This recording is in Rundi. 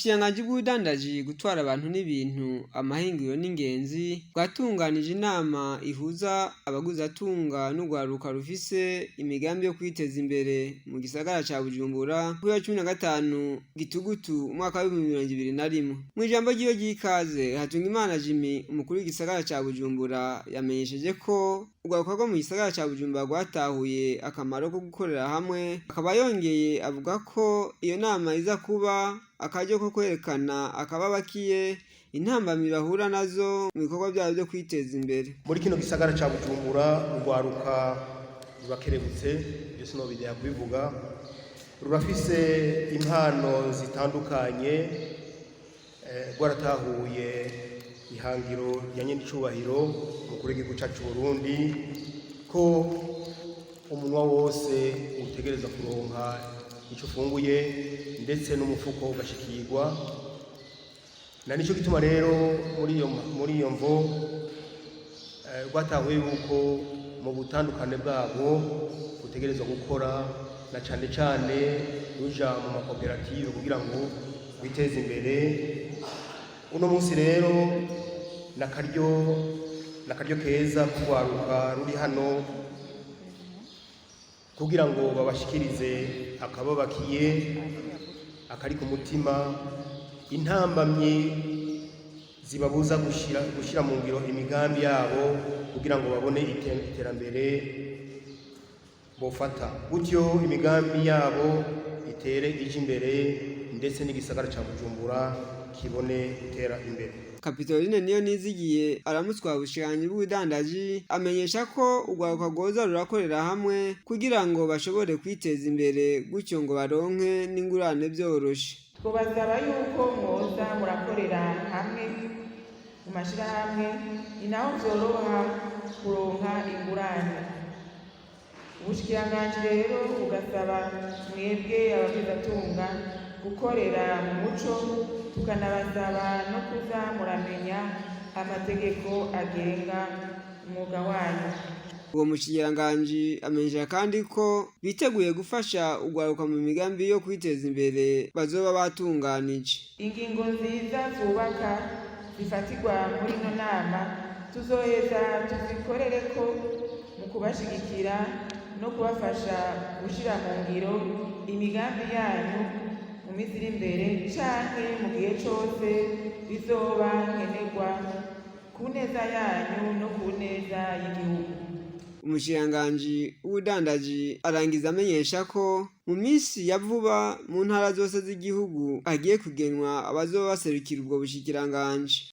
Ubushikiranganji bw'ubudandaji gutwara abantu n'ibintu amahinguriro n'ingenzi bwatunganije inama ihuza abaguzatunga n'urwaruka rufise imigambi yo kwiteza imbere mu gisagara ca Bujumbura kuri 15 Gitugutu umwaka wa 2021. Mw'ijambo ryiwe ry'ikaze Hatungimana Jimmy umukuru w'igisagara ca Bujumbura yamenyesheje ko urwaruka rwo mu gisagara ca Bujumbura rwatahuye akamaro ko gukorera hamwe, akaba yongeye avuga ko iyo nama iza kuba akaryo ko kwerekana akababakiye intambamyi bahura nazo mu bikorwa byabo byo kwiteza imbere. Muri kino gisagara ca Bujumbura urwaruka rurakerebutse, ibyo sinobidea kubivuga, rurafise impano zitandukanye, rwaratahuye ihangiro ya nyenicubahiro umukuru w'igihugu cacu Burundi ko umunwa wose utegereza kuronka ico ufunguye ndetse n'umufuko ugashikirwa. Na nico gituma rero muri iyo mvo rwatahuye yuko mu butandukane bwabo utegereza gukora na cane cane ruja mu makoperative kugira ngo witeze imbere. Uno munsi rero nakaryo keza kurwaruka ruri hano kugira ngo babashikirize akababakiye akari ku mutima, intambamyi zibabuza gushira mu ngiro imigambi yabo kugira ngo babone iterambere bofata, gutyo imigambi yabo itere ije imbere ndetse n'igisagara ca Bujumbura kibone gutera imbere. Kapitoline niyo nizigiye aramutswa ubushikiranganji bw'ubudandaji amenyesha ko urwaruka rwoza rurakorera hamwe kugira ngo bashobore kwiteza imbere, gutyo ngo baronke n'ingurane vyoroshe. Twobasaba yuko mwoza murakorera hamwe mu mashirahamwe, ni naho vyoroha kuronka ingurane. Ubushikiranganji rero bugasaba mwebwe abagizatunga gukorera mu muco, tukanabasaba no kuza muramenya amategeko agenga umwuga wanyu. Uwo mushikiranganji amenyesha kandi ko biteguye gufasha urwaruka mu migambi yo kwiteza imbere bazoba batunganije. Ingingo nziza zubaka zifatirwa muri ino nama tuzoheza tuzikorereko mu kubashigikira no kubafasha gushira mu ngiro imigambi yanyu mu minsi iri imbere canke mu gihe cose bizoba nkenerwa ku neza yanyu no ku neza y'igihugu. Umushikiranganji w'ubudandaji arangiza amenyesha ko mu minsi ya vuba mu ntara zose z'igihugu hagiye kugenwa abazoba baserukira ubwo bushikiranganji.